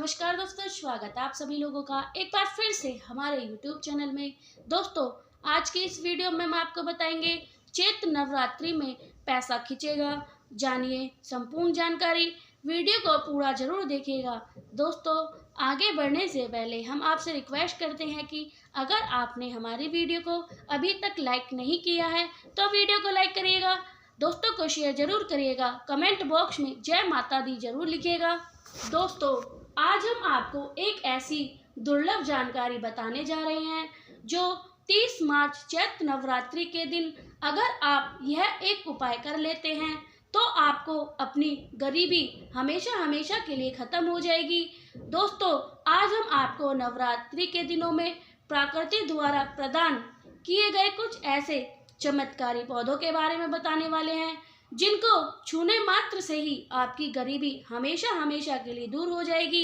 नमस्कार दोस्तों, स्वागत है आप सभी लोगों का एक बार फिर से हमारे YouTube चैनल में। दोस्तों, आज की इस वीडियो में हम आपको बताएंगे चैत्र नवरात्रि में पैसा खींचेगा। जानिए संपूर्ण जानकारी, वीडियो को पूरा जरूर देखिएगा। दोस्तों, आगे बढ़ने से पहले हम आपसे रिक्वेस्ट करते हैं कि अगर आपने हमारी वीडियो को अभी तक लाइक नहीं किया है तो वीडियो को लाइक करिएगा, दोस्तों को शेयर जरूर करिएगा, कमेंट बॉक्स में जय माता दी जरूर लिखिएगा। दोस्तों, आज हम आपको एक ऐसी दुर्लभ जानकारी बताने जा रहे हैं जो 30 मार्च चैत्र नवरात्रि के दिन अगर आप यह एक उपाय कर लेते हैं तो आपको अपनी गरीबी हमेशा हमेशा के लिए खत्म हो जाएगी। दोस्तों, आज हम आपको नवरात्रि के दिनों में प्रकृति द्वारा प्रदान किए गए कुछ ऐसे चमत्कारी पौधों के बारे में बताने वाले हैं जिनको छूने मात्र से ही आपकी गरीबी हमेशा हमेशा के लिए दूर हो जाएगी।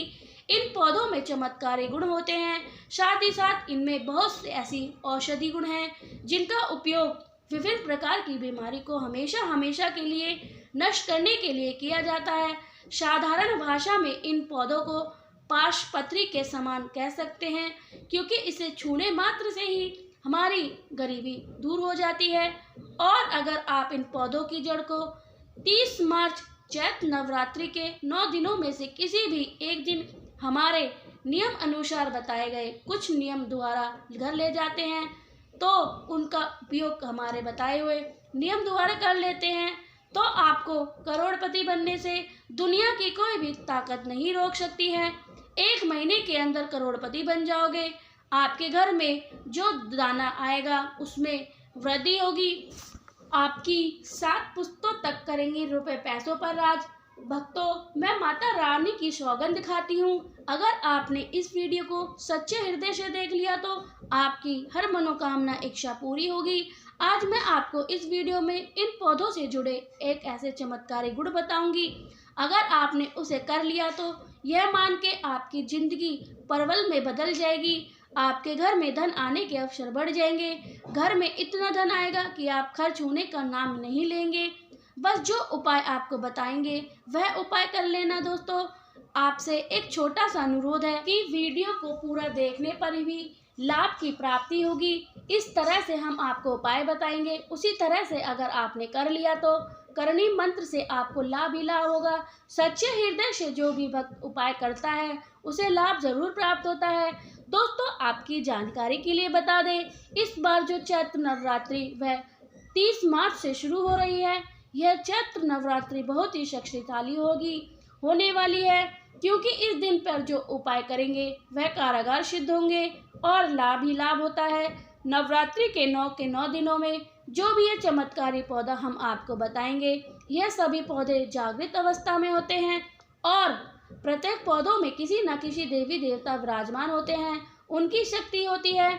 इन पौधों में चमत्कारी गुण होते हैं, साथ ही साथ इनमें बहुत से ऐसी औषधि गुण हैं जिनका उपयोग विभिन्न प्रकार की बीमारी को हमेशा हमेशा के लिए नष्ट करने के लिए किया जाता है। साधारण भाषा में इन पौधों को पाशपत्री के समान कह सकते हैं क्योंकि इसे छूने मात्र से ही हमारी गरीबी दूर हो जाती है। और अगर आप इन पौधों की जड़ को 30 मार्च चैत्र नवरात्रि के 9 दिनों में से किसी भी एक दिन हमारे नियम अनुसार बताए गए कुछ नियम द्वारा घर ले जाते हैं तो उनका उपयोग हमारे बताए हुए नियम द्वारा कर लेते हैं तो आपको करोड़पति बनने से दुनिया की कोई भी ताकत नहीं रोक सकती है। 1 महीने के अंदर करोड़पति बन जाओगे। आपके घर में जो दाना आएगा उसमें वृद्धि होगी। आपकी 7 पुश्तों तक करेंगे रुपए पैसों पर राज। भक्तों, मैं माता रानी की सौगंध खाती हूँ, अगर आपने इस वीडियो को सच्चे हृदय से देख लिया तो आपकी हर मनोकामना इच्छा पूरी होगी। आज मैं आपको इस वीडियो में इन पौधों से जुड़े एक ऐसे चमत्कारी गुण बताऊंगी, अगर आपने उसे कर लिया तो यह मान के आपकी जिंदगी परवल में बदल जाएगी। आपके घर में धन आने के अवसर बढ़ जाएंगे। घर में इतना धन आएगा कि आप खर्च होने का नाम नहीं लेंगे। बस जो उपाय आपको बताएंगे वह उपाय कर लेना। दोस्तों, आपसे एक छोटा सा अनुरोध है कि वीडियो को पूरा देखने पर भी लाभ की प्राप्ति होगी। इस तरह से हम आपको उपाय बताएंगे, उसी तरह से अगर आपने कर लिया तो करणी मंत्र से आपको लाभ ही लाभ होगा। सच्चे हृदय से जो भी भक्त उपाय करता है उसे लाभ जरूर प्राप्त होता है। दोस्तों, आपकी जानकारी के लिए बता दें, इस बार जो चैत्र नवरात्रि वह 30 मार्च से शुरू हो रही है। यह चैत्र नवरात्रि बहुत ही शक्तिशाली होने वाली है क्योंकि इस दिन पर जो उपाय करेंगे वह कारागार सिद्ध होंगे और लाभ ही लाभ होता है। नवरात्रि के 9 दिनों में जो भी ये चमत्कारी पौधा हम आपको बताएंगे, यह सभी पौधे जागृत अवस्था में होते हैं और प्रत्येक पौधों में किसी न किसी देवी देवता विराजमान होते हैं, उनकी शक्ति होती है।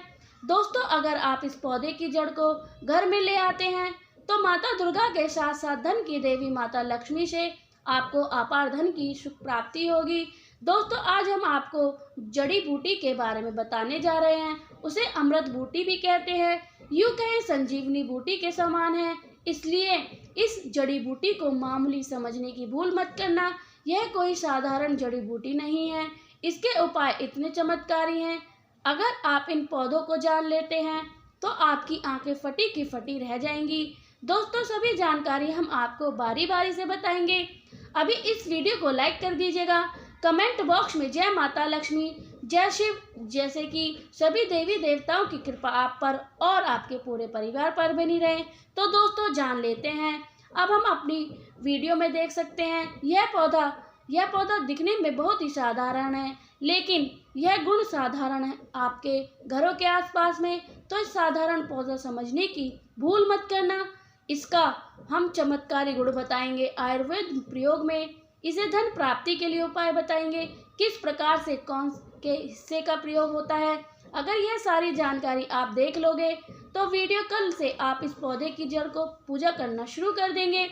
दोस्तों, अगर आप इस पौधे की जड़ को घर में ले आते हैं तो माता दुर्गा के साथ साथ धन की देवी माता लक्ष्मी से आपको अपार धन की सुख प्राप्ति होगी। दोस्तों, आज हम आपको जड़ी बूटी के बारे में बताने जा रहे हैं। उसे अमृत बूटी भी कहते हैं, यूं कहें संजीवनी बूटी के समान है, इसलिए इस जड़ी बूटी को मामूली समझने की भूल मत करना। यह कोई साधारण जड़ी बूटी नहीं है, इसके उपाय इतने चमत्कारी हैं, अगर आप इन पौधों को जान लेते हैं तो आपकी आंखें फटी की फटी रह जाएंगी। दोस्तों, सभी जानकारी हम आपको बारी बारी से बताएंगे। अभी इस वीडियो को लाइक कर दीजिएगा, कमेंट बॉक्स में जय माता लक्ष्मी, जय शिव जैसे कि सभी देवी देवताओं की कृपा आप पर और आपके पूरे परिवार पर बनी रहे। तो दोस्तों, जान लेते हैं। अब हम अपनी वीडियो में देख सकते हैं यह पौधा दिखने में बहुत ही साधारण है, लेकिन यह गुण साधारण है आपके घरों के आसपास में, तो इस साधारण पौधा समझने की भूल मत करना। इसका हम चमत्कारी गुण बताएंगे आयुर्वेद प्रयोग में, इसे धन प्राप्ति के लिए उपाय बताएंगे, किस प्रकार से कौन के हिस्से का प्रयोग होता है। अगर यह सारी जानकारी आप देख लोगे तो वीडियो कल से आप इस पौधे की जड़ को पूजा करना शुरू कर देंगे।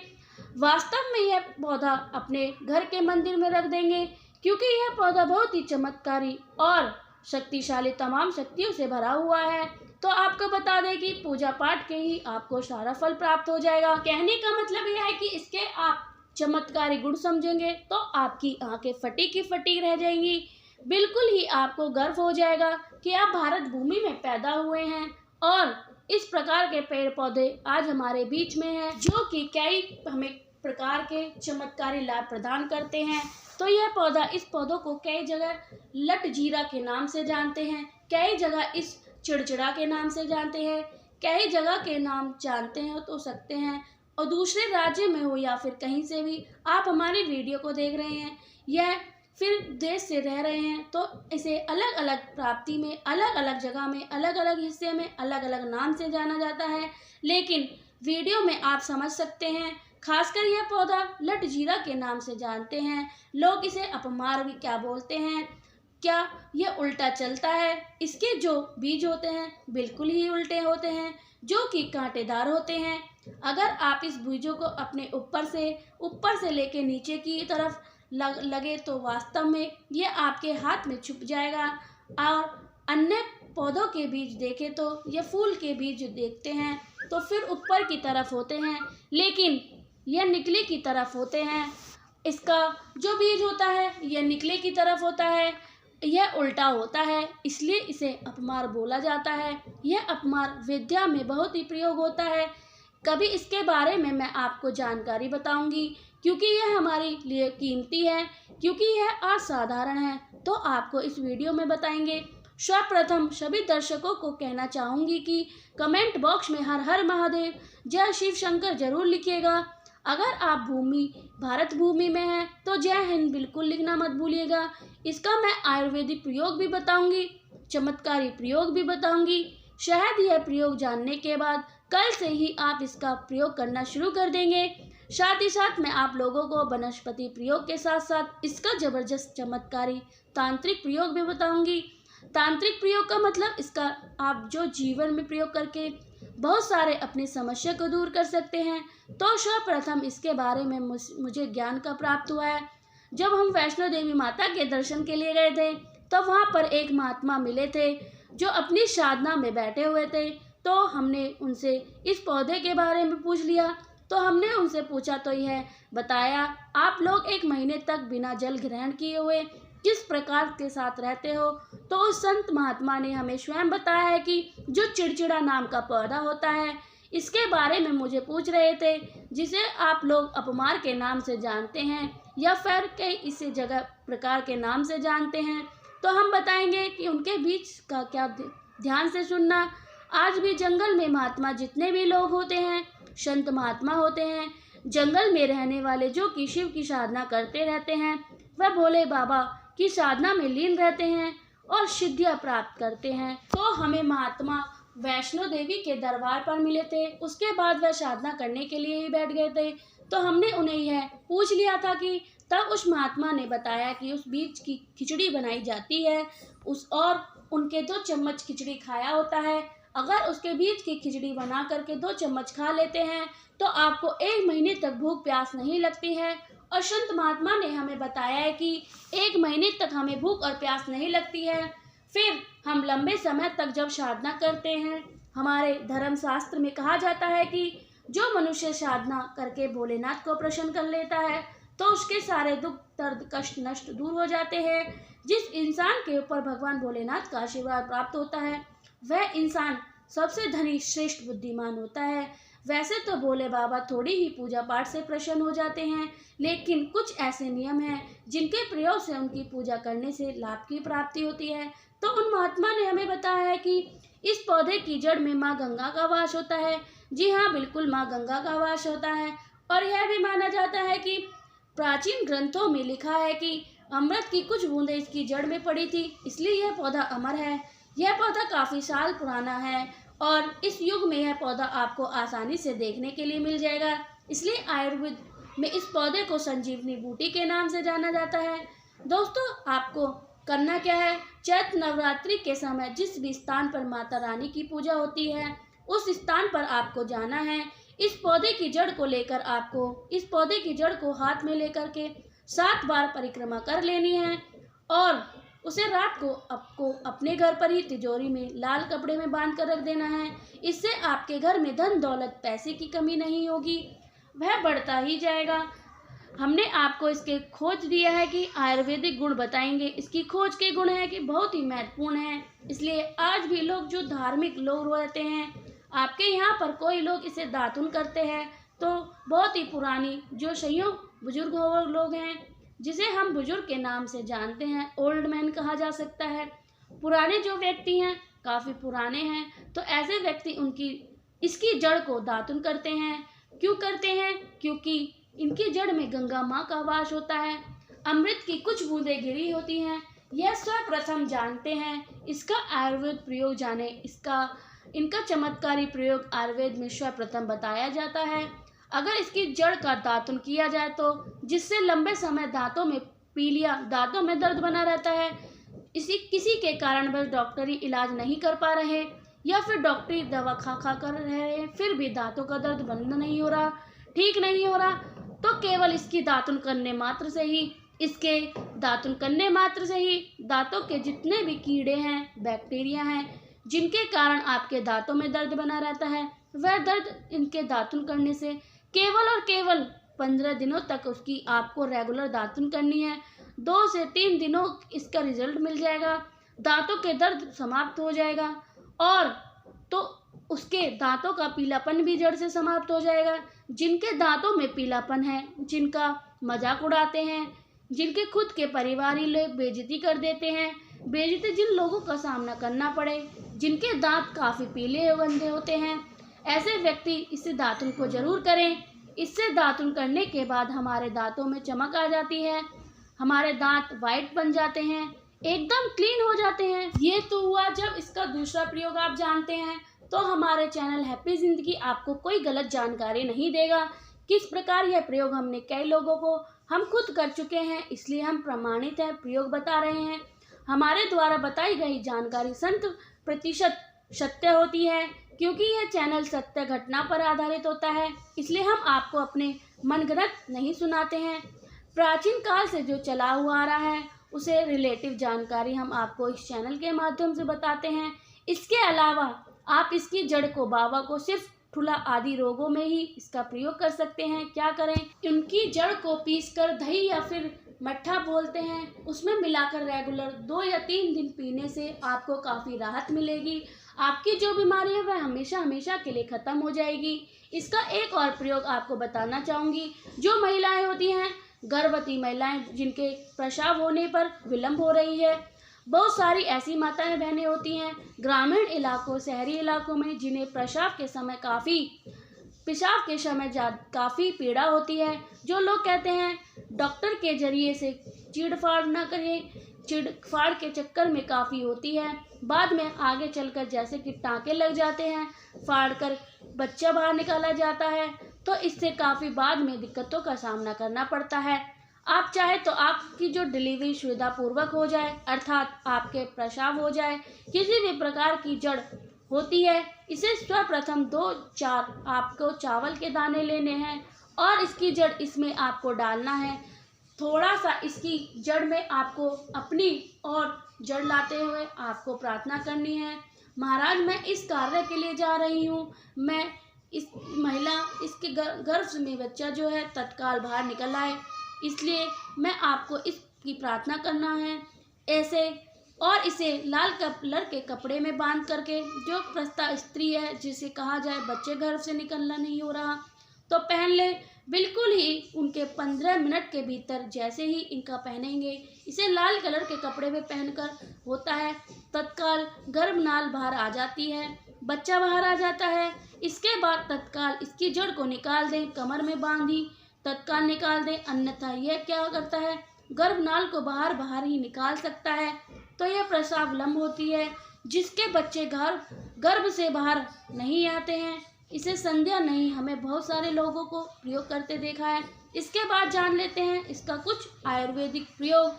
वास्तव में यह पौधा अपने घर के मंदिर में रख देंगे क्योंकि यह पौधा बहुत ही चमत्कारी और शक्तिशाली तमाम शक्तियों से भरा हुआ है। तो आपको बता दें कि पूजा पाठ के ही आपको सारा फल प्राप्त हो जाएगा। कहने का मतलब यह है कि इसके आप चमत्कारी गुण समझेंगे तो आपकी आंखें फटी की फटी रह जाएंगी। बिल्कुल ही आपको गर्व हो जाएगा कि आप भारत भूमि में पैदा हुए हैं और इस प्रकार के पेड़ पौधे आज हमारे बीच में हैं, जो कि कई हमें प्रकार के चमत्कारी लाभ प्रदान करते हैं। तो यह पौधा, इस पौधों को कई जगह लटजीरा के नाम से जानते हैं, कई जगह इस चिड़चिड़ा के नाम से जानते हैं, कई जगह के नाम जानते हैं तो सकते हैं। और दूसरे राज्य में हो या फिर कहीं से भी आप हमारी वीडियो को देख रहे हैं, यह फिर देश से रह रहे हैं, तो इसे अलग अलग प्राप्ति में, अलग अलग जगह में, अलग अलग हिस्से में अलग अलग नाम से जाना जाता है। लेकिन वीडियो में आप समझ सकते हैं, खासकर यह पौधा लटजीरा के नाम से जानते हैं। लोग इसे अपमार भी क्या बोलते हैं, क्या यह उल्टा चलता है। इसके जो बीज होते हैं बिल्कुल ही उल्टे होते हैं, जो कि कांटेदार होते हैं। अगर आप इस बीजों को अपने ऊपर से लेके नीचे की तरफ लगे तो वास्तव में ये आपके हाथ में छुप जाएगा। और अन्य पौधों के बीज देखें तो ये फूल के बीज देखते हैं तो फिर ऊपर की तरफ होते हैं, लेकिन यह निकले की तरफ होते हैं। इसका जो बीज होता है यह निकले की तरफ होता है, यह उल्टा होता है, इसलिए इसे अपमार बोला जाता है। यह अपमार विद्या में बहुत ही प्रयोग होता है। कभी इसके बारे में मैं आपको जानकारी बताऊंगी, क्योंकि यह हमारे लिए कीमती है, क्योंकि यह असाधारण है, तो आपको इस वीडियो में बताएंगे। सर्वप्रथम सभी दर्शकों को कहना चाहूँगी कि कमेंट बॉक्स में हर हर महादेव, जय शिव शंकर जरूर लिखिएगा। अगर आप भारत भूमि में हैं तो जय हिंद बिल्कुल लिखना मत भूलिएगा। इसका मैं आयुर्वेदिक प्रयोग भी बताऊंगी, चमत्कारी प्रयोग भी बताऊंगी। शायद यह प्रयोग जानने के बाद कल से ही आप इसका प्रयोग करना शुरू कर देंगे। साथ ही साथ मैं आप लोगों को वनस्पति प्रयोग के साथ साथ इसका जबरदस्त चमत्कारी तांत्रिक प्रयोग भी बताऊंगी। तांत्रिक प्रयोग का मतलब इसका आप जो जीवन में प्रयोग करके बहुत सारे अपनी समस्या को दूर कर सकते हैं। तो सर्वप्रथम इसके बारे में मुझे ज्ञान का प्राप्त हुआ है। जब हम वैष्णो देवी माता के दर्शन के लिए गए थे तो वहाँ पर एक महात्मा मिले थे जो अपनी साधना में बैठे हुए थे। तो हमने उनसे इस पौधे के बारे में पूछ लिया। तो हमने उनसे पूछा तो यह बताया, आप लोग 1 महीने तक बिना जल ग्रहण किए हुए किस प्रकार के साथ रहते हो। तो उस संत महात्मा ने हमें स्वयं बताया है कि जो चिड़चिड़ा नाम का पौधा होता है, इसके बारे में मुझे पूछ रहे थे, जिसे आप लोग अपमार के नाम से जानते हैं या फिर कई इसी जगह प्रकार के नाम से जानते हैं। तो हम बताएंगे कि उनके बीच का क्या, ध्यान से सुनना। आज भी जंगल में महात्मा जितने भी लोग होते हैं, संत महात्मा होते हैं, जंगल में रहने वाले जो कि शिव की साधना करते रहते हैं, वह भोले बाबा की साधना में लीन रहते हैं और सिद्धियां प्राप्त करते हैं। तो हमें महात्मा वैष्णो देवी के दरबार पर मिले थे, उसके बाद वह साधना करने के लिए ही बैठ गए थे। तो हमने उन्हें यह पूछ लिया था कि तब उस महात्मा ने बताया कि उस बीज की खिचड़ी बनाई जाती है, और उनके 2 चम्मच खिचड़ी खाया होता है। अगर उसके बीज की खिचड़ी बना करके 2 चम्मच खा लेते हैं तो आपको 1 महीने तक भूख प्यास नहीं लगती है। और संत महात्मा ने हमें बताया है कि 1 महीने तक हमें भूख और प्यास नहीं लगती है। फिर हम लंबे समय तक जब साधना करते हैं, हमारे धर्मशास्त्र में कहा जाता है कि जो मनुष्य साधना करके भोलेनाथ को प्रसन्न कर लेता है तो उसके सारे दुख दर्द कष्ट नष्ट दूर हो जाते हैं। जिस इंसान के ऊपर भगवान भोलेनाथ का आशीर्वाद प्राप्त होता है वह इंसान सबसे धनी श्रेष्ठ बुद्धिमान होता है। वैसे तो भोले बाबा थोड़ी ही पूजा पाठ से प्रसन्न हो जाते हैं, लेकिन कुछ ऐसे नियम हैं जिनके प्रयोग से उनकी पूजा करने से लाभ की प्राप्ति होती है। तो उन महात्मा ने हमें बताया है कि इस पौधे की जड़ में माँ गंगा का वास होता है। जी हाँ, बिल्कुल माँ गंगा का वास होता है। और यह भी माना जाता है कि प्राचीन ग्रंथों में लिखा है कि अमृत की कुछ बूंदें इसकी जड़ में पड़ी थी, इसलिए यह पौधा अमर है। यह पौधा काफ़ी साल पुराना है और इस युग में यह पौधा आपको आसानी से देखने के लिए मिल जाएगा। इसलिए आयुर्वेद में इस पौधे को संजीवनी बूटी के नाम से जाना जाता है। दोस्तों, आपको करना क्या है, चैत्र नवरात्रि के समय जिस भी स्थान पर माता रानी की पूजा होती है उस स्थान पर आपको जाना है। इस पौधे की जड़ को लेकर आपको इस पौधे की जड़ को हाथ में लेकर के 7 बार परिक्रमा कर लेनी है और उसे रात को आपको अपने घर पर ही तिजोरी में लाल कपड़े में बांध कर रख देना है। इससे आपके घर में धन दौलत पैसे की कमी नहीं होगी, वह बढ़ता ही जाएगा। हमने आपको इसके खोज दिया है कि आयुर्वेदिक गुण बताएंगे। इसकी खोज के गुण है कि बहुत ही महत्वपूर्ण है, इसलिए आज भी लोग जो धार्मिक लोग रहते हैं, आपके यहाँ पर कोई लोग इसे दातुन करते हैं तो बहुत ही पुरानी जो सैयों बुजुर्ग लोग हैं, जिसे हम बुजुर्ग के नाम से जानते हैं, ओल्ड मैन कहा जा सकता है। पुराने जो व्यक्ति हैं, काफ़ी पुराने हैं, तो ऐसे व्यक्ति उनकी इसकी जड़ को दातुन करते हैं। क्यों करते हैं? क्योंकि इनकी जड़ में गंगा माँ का वास होता है, अमृत की कुछ बूंदें गिरी होती हैं। यह सर्वप्रथम जानते हैं, इसका आयुर्वेद प्रयोग जाने, इनका चमत्कारी प्रयोग आयुर्वेद में सर्वप्रथम बताया जाता है। अगर इसकी जड़ का दातुन किया जाए तो जिससे लंबे समय दांतों में पीलिया, दांतों में दर्द बना रहता है, किसी के कारण बस डॉक्टरी इलाज नहीं कर पा रहे या फिर डॉक्टरी दवा खा कर रहे हैं, फिर भी दांतों का दर्द बंद नहीं हो रहा, ठीक नहीं हो रहा, तो केवल इसकी दातुन करने मात्र से ही दांतों के जितने भी कीड़े हैं, बैक्टीरिया हैं, जिनके कारण आपके दांतों में दर्द बना रहता है, वह दर्द इनके दातुन करने से केवल और केवल 15 दिनों तक उसकी आपको रेगुलर दातुन करनी है। 2 से 3 दिनों इसका रिजल्ट मिल जाएगा, दांतों के दर्द समाप्त हो जाएगा और तो उसके दांतों का पीलापन भी जड़ से समाप्त हो जाएगा। जिनके दांतों में पीलापन है, जिनका मजाक उड़ाते हैं, जिनके खुद के परिवारी लोग बेइज्जती कर देते हैं, बेइज्जती जिन लोगों का सामना करना पड़े, जिनके दांत काफ़ी पीले गंदे होते हैं, ऐसे व्यक्ति इससे दातुन को जरूर करें। इससे दातुन करने के बाद हमारे दांतों में चमक आ जाती है, हमारे दांत वाइट बन जाते हैं, एकदम क्लीन हो जाते हैं। ये तो हुआ जब इसका दूसरा प्रयोग आप जानते हैं, तो हमारे चैनल हैप्पी ज़िंदगी आपको कोई गलत जानकारी नहीं देगा। किस प्रकार यह प्रयोग हमने कई लोगों को हम खुद कर चुके हैं, इसलिए हम प्रमाणित है प्रयोग बता रहे हैं। हमारे द्वारा बताई गई जानकारी 100% सत्य होती है, क्योंकि यह चैनल सत्य घटना पर आधारित होता है, इसलिए हम आपको अपने मनगढ़ंत नहीं सुनाते हैं। प्राचीन काल से जो चला हुआ आ रहा है उसे रिलेटिव जानकारी हम आपको इस चैनल के माध्यम से बताते हैं। इसके अलावा आप इसकी जड़ को बाबा को सिर्फ ठुला आदि रोगों में ही इसका प्रयोग कर सकते हैं। क्या करें? उनकी जड़ को पीसकर दही या फिर मट्ठा बोलते हैं, उसमें मिलाकर रेगुलर 2 या 3 दिन पीने से आपको काफ़ी राहत मिलेगी। आपकी जो बीमारी है वह हमेशा हमेशा के लिए ख़त्म हो जाएगी। इसका एक और प्रयोग आपको बताना चाहूँगी। जो महिलाएं होती हैं, गर्भवती महिलाएं, जिनके प्रसव होने पर विलम्ब हो रही है, बहुत सारी ऐसी माताएं बहनें होती हैं ग्रामीण इलाकों, शहरी इलाकों में, जिन्हें पेशाब के समय काफ़ी पीड़ा होती है। जो लोग कहते हैं डॉक्टर के जरिए से चीड़-फाड़ ना करें, चीड़-फाड़ के चक्कर में काफ़ी होती है, बाद में आगे चलकर जैसे कि टाँके लग जाते हैं, फाड़ कर बच्चा बाहर निकाला जाता है, तो इससे काफ़ी बाद में दिक्कतों का सामना करना पड़ता है। आप चाहे तो आपकी जो डिलीवरी सुविधापूर्वक हो जाए, अर्थात आपके प्रसव हो जाए, किसी भी प्रकार की जड़ होती है, इसे सर्वप्रथम 2-4 आपको चावल के दाने लेने हैं और इसकी जड़ इसमें आपको डालना है। थोड़ा सा इसकी जड़ में आपको अपनी और जड़ लाते हुए आपको प्रार्थना करनी है, महाराज मैं इस कार्य के लिए जा रही हूँ, मैं इस महिला इसके गर्भ में बच्चा जो है तत्काल बाहर निकल आए, इसलिए मैं आपको इसकी प्रार्थना करना है ऐसे। और इसे लाल कलर के कपड़े में बांध करके, जो प्रस्ता स्त्री है जिसे कहा जाए बच्चे गर्भ से निकलना नहीं हो रहा, तो पहन ले। बिल्कुल ही उनके 15 मिनट के भीतर जैसे ही इनका पहनेंगे, इसे लाल कलर के कपड़े में पहनकर होता है, तत्काल गर्भनाल बाहर आ जाती है, बच्चा बाहर आ जाता है। इसके बाद तत्काल इसकी जड़ को निकाल दें, कमर में बांधी तत्काल निकाल दें, अन्यथा यह क्या करता है, गर्भनाल को बाहर ही निकाल सकता है, तो यह प्रसव विलंब होती है। जिसके बच्चे गर्भ से बाहर नहीं आते हैं, इसे संध्या नहीं, हमें बहुत सारे लोगों को प्रयोग करते देखा है। इसके बाद जान लेते हैं इसका कुछ आयुर्वेदिक प्रयोग।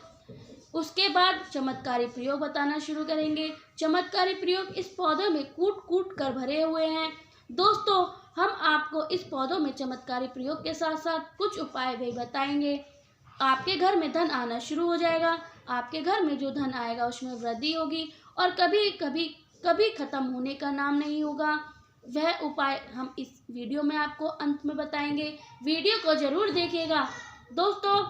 उसके बाद चमत्कारी प्रयोग बताना शुरू करेंगे। चमत्कारी प्रयोग इस पौधे में कूट कर भरे हुए हैं। दोस्तों, हम आपको इस पौधों में चमत्कारी प्रयोग के साथ साथ कुछ उपाय भी बताएंगे। आपके घर में धन आना शुरू हो जाएगा। आपके घर में जो धन आएगा उसमें वृद्धि होगी और कभी खत्म होने का नाम नहीं होगा। वह उपाय हम इस वीडियो में आपको अंत में बताएंगे। वीडियो को जरूर देखिएगा दोस्तों,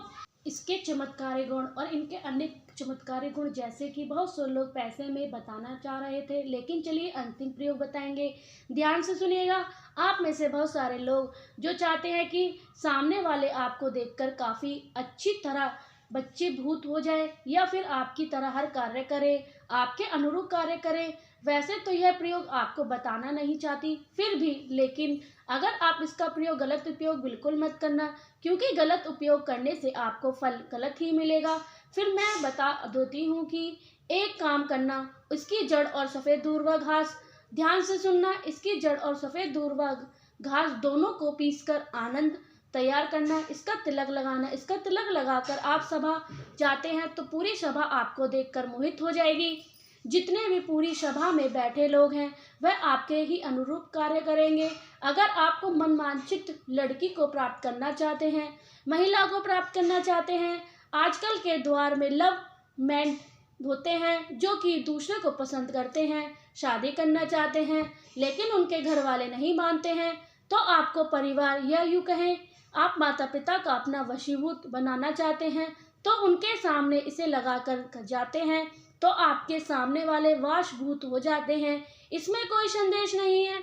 इसके चमत्कारी गुण और इनके अन्य चमत्कारी गुण जैसे कि बहुत से लोग पैसे में बताना चाह रहे थे, लेकिन चलिए अंतिम प्रयोग बताएंगे। ध्यान से सुनिएगा। आप में से बहुत सारे लोग जो चाहते हैं कि सामने वाले आपको देखकर काफ़ी अच्छी तरह बच्चीभूत हो जाए या फिर आपकी तरह हर कार्य करे, आपके अनुरूप कार्य करे, वैसे तो यह प्रयोग आपको बताना नहीं चाहती, फिर भी लेकिन अगर आप इसका प्रयोग गलत उपयोग बिल्कुल मत करना, क्योंकि गलत उपयोग करने से आपको फल गलत ही मिलेगा। फिर मैं बता देती हूँ कि एक काम करना, इसकी जड़ और सफ़ेद दूर्वा घास, ध्यान से सुनना, इसकी जड़ और सफ़ेद दूर्वा घास दोनों को पीसकर आनंद तैयार करना, इसका तिलक लगाना। इसका तिलक लगाकर आप सभा जाते हैं तो पूरी सभा आपको देखकर मोहित हो जाएगी। जितने भी पूरी सभा में बैठे लोग हैं वह आपके ही अनुरूप कार्य करेंगे। अगर आपको मनवांछित लड़की को प्राप्त करना चाहते हैं, महिला को प्राप्त करना चाहते हैं, आजकल के दौर में लव मैन होते हैं जो कि दूसरे को पसंद करते हैं, शादी करना चाहते हैं लेकिन उनके घर वाले नहीं मानते हैं, तो आपको परिवार या यूँ कहें आप माता पिता का अपना वशीभूत बनाना चाहते हैं, तो उनके सामने इसे लगाकर जाते हैं तो आपके सामने वाले वशभूत हो जाते हैं। इसमें कोई संदेश नहीं है।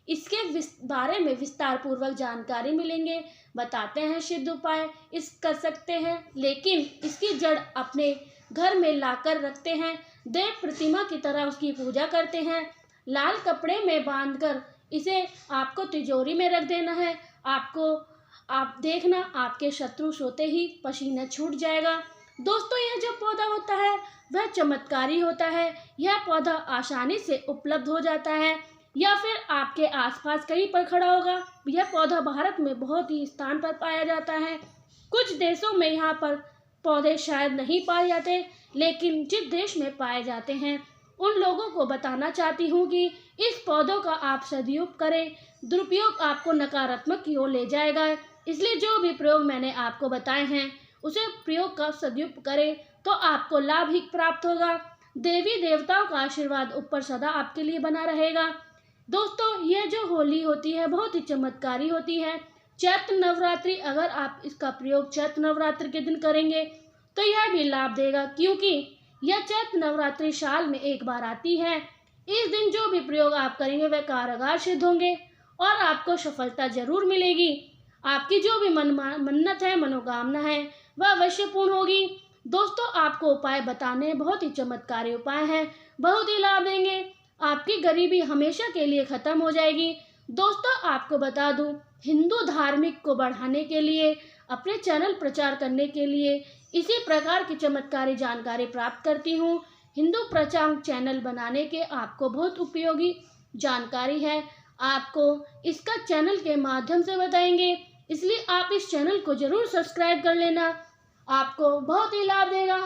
इसके बारे में विस्तार पूर्वक जानकारी मिलेंगे, बताते हैं सिद्ध उपाय इस कर सकते हैं, लेकिन इसकी जड़ अपने घर में लाकर रखते हैं, देव प्रतिमा की तरह उसकी पूजा करते हैं, लाल कपड़े में बांधकर इसे आपको तिजोरी में रख देना है। आप देखना आपके शत्रु सोते ही पसीना छूट जाएगा। दोस्तों, यह जो पौधा होता है वह चमत्कारी होता है। यह पौधा आसानी से उपलब्ध हो जाता है या फिर आपके आसपास कहीं पर खड़ा होगा। यह पौधा भारत में बहुत ही स्थान पर पाया जाता है। कुछ देशों में यहाँ पर पौधे शायद नहीं पाए जाते, लेकिन जिस देश में पाए जाते हैं उन लोगों को बताना चाहती हूँ कि इस पौधों का आप सदुपयोग करें, दुरुपयोग आपको नकारात्मक की ओर ले जाएगा। इसलिए जो भी प्रयोग मैंने आपको बताए हैं उसे प्रयोग का सदुपयोग करें तो आपको लाभ ही प्राप्त होगा। देवी देवताओं का आशीर्वाद ऊपर सदा आपके लिए बना रहेगा। दोस्तों, यह जो होली होती है बहुत ही चमत्कारी होती है। चैत्र नवरात्रि, अगर आप इसका प्रयोग चैत्र नवरात्रि के दिन करेंगे तो यह भी लाभ देगा, क्योंकि यह चैत्र नवरात्रि साल में एक बार आती है। इस दिन जो भी प्रयोग आप करेंगे वह कारगर सिद्ध होंगे और आपको सफलता जरूर मिलेगी। आपकी जो भी मन्नत है, मनोकामना है, वह अवश्य पूर्ण होगी। दोस्तों, आपको उपाय बताने बहुत ही चमत्कारी उपाय हैं, बहुत ही लाभ देंगे। आपकी गरीबी हमेशा के लिए खत्म हो जाएगी। दोस्तों, आपको बता दूं, हिंदू धार्मिक को बढ़ाने के लिए, अपने चैनल प्रचार करने के लिए इसी प्रकार की चमत्कारी जानकारी प्राप्त करती हूँ। हिंदू प्रचार चैनल बनाने के आपको बहुत उपयोगी जानकारी है, आपको इसका चैनल के माध्यम से बताएंगे, इसलिए आप इस चैनल को जरूर सब्सक्राइब कर लेना। आपको बहुत ही लाभ देगा।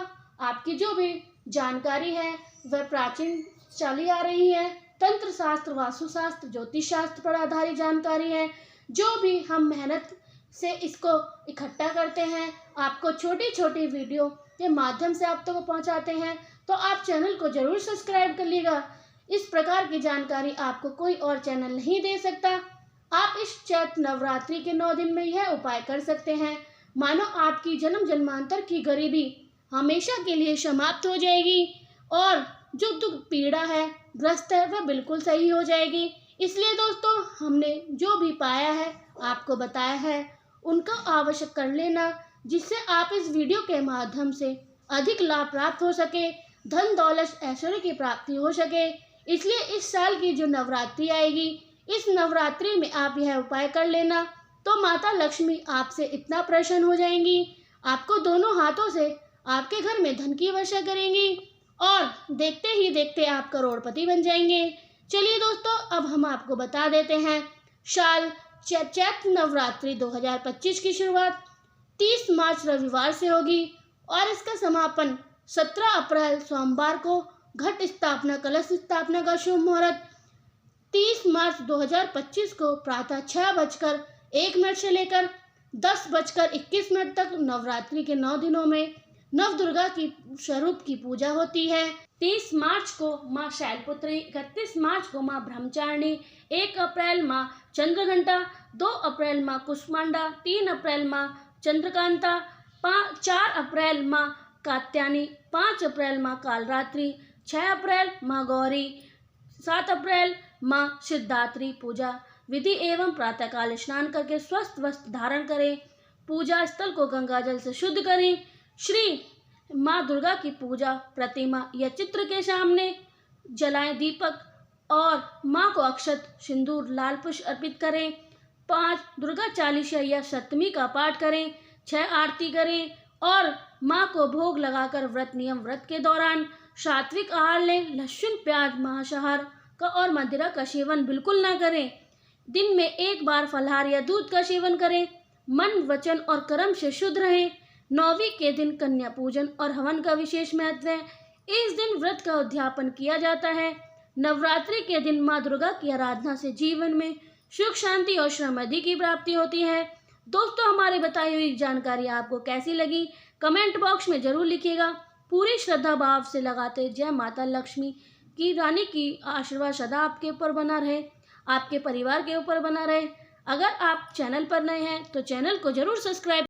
आपकी जो भी जानकारी है वह प्राचीन चली आ रही है, तंत्र शास्त्र, वास्तुशास्त्र, ज्योतिष शास्त्र पर आधारित जानकारी है। जो भी हम मेहनत से इसको इकट्ठा करते हैं, आपको छोटी छोटी वीडियो के माध्यम से आप तक को पहुंचाते हैं, तो आप चैनल को जरूर सब्सक्राइब कर लीजिएगा। इस प्रकार की जानकारी आपको कोई और चैनल नहीं दे सकता। आप इस चैत्र नवरात्रि के 9 दिन में यह उपाय कर सकते हैं, मानो आपकी जन्म जन्मांतर की गरीबी हमेशा के लिए समाप्त हो जाएगी और जो दुख पीड़ा है, ग्रस्त है, वह बिल्कुल सही हो जाएगी। इसलिए दोस्तों, हमने जो भी पाया है आपको बताया है, उनका आवश्यक कर लेना, जिससे आप इस वीडियो के माध्यम से अधिक लाभ प्राप्त हो सके, धन दौलत ऐश्वर्य की प्राप्ति हो सके। इसलिए इस साल की जो नवरात्रि आएगी, इस नवरात्रि में आप यह उपाय कर लेना, तो माता लक्ष्मी आपसे इतना प्रसन्न हो जाएंगी, आपको दोनों हाथों से आपके घर में धन की वर्षा करेंगी और देखते ही देखते आप करोड़पति बन जाएंगे। चलिए दोस्तों, अब हम आपको बता देते हैं साल चैत्र नवरात्रि 2025 की शुरुआत 30 मार्च रविवार से होगी और इसका समापन 17 अप्रैल सोमवार को घट स्थापना, कलश स्थापना का शुभ मुहूर्त 30 मार्च 2025 को प्रातः 6:01 से लेकर 10:21 तक नवरात्रि के 9 दिनों में नव दुर्गा की स्वरूप की पूजा होती है। 30 मार्च को माँ शैलपुत्री, 31 मार्च को माँ ब्रह्मचारिणी, 1 अप्रैल माँ चंद्रघंटा, 2 अप्रैल माँ कुष्मांडा, 3 अप्रैल माँ चंद्रकांता, 4 अप्रैल माँ कात्यायनी, 5 अप्रैल माँ कालरात्रि, 6 अप्रैल माँ गौरी, 7 अप्रैल माँ सिद्धात्री पूजा। विधि एवं प्रातःकाल स्नान करके स्वस्थ वस्त्र धारण करें। पूजा स्थल को गंगा जल से शुद्ध करें। श्री माँ दुर्गा की पूजा प्रतिमा या चित्र के सामने जलाएं दीपक और माँ को अक्षत, सिंदूर, लाल पुष्प अर्पित करें। 5 दुर्गा चालीसा या सप्तमी का पाठ करें। 6 आरती करें और माँ को भोग लगाकर व्रत नियम। व्रत के दौरान सात्विक आहार लें। लहसुन, प्याज, मांसाहार का और मदिरा का सेवन बिल्कुल ना करें। दिन में 1 बार फलाहार या दूध का सेवन करें। मन, वचन और कर्म से शुद्ध रहें। 9वीं के दिन कन्या पूजन और हवन का विशेष महत्व है। इस दिन व्रत का उद्यापन किया जाता है। नवरात्रि के दिन माँ दुर्गा की आराधना से जीवन में सुख, शांति और समृद्धि की प्राप्ति होती है। दोस्तों, हमारी बताई हुई जानकारी आपको कैसी लगी कमेंट बॉक्स में जरूर लिखिएगा। पूरी श्रद्धा भाव से लगाते जय माता लक्ष्मी की रानी की आशीर्वाद सदा आपके ऊपर बना रहे, आपके परिवार के ऊपर बना रहे। अगर आप चैनल पर नए हैं तो चैनल को जरूर सब्सक्राइब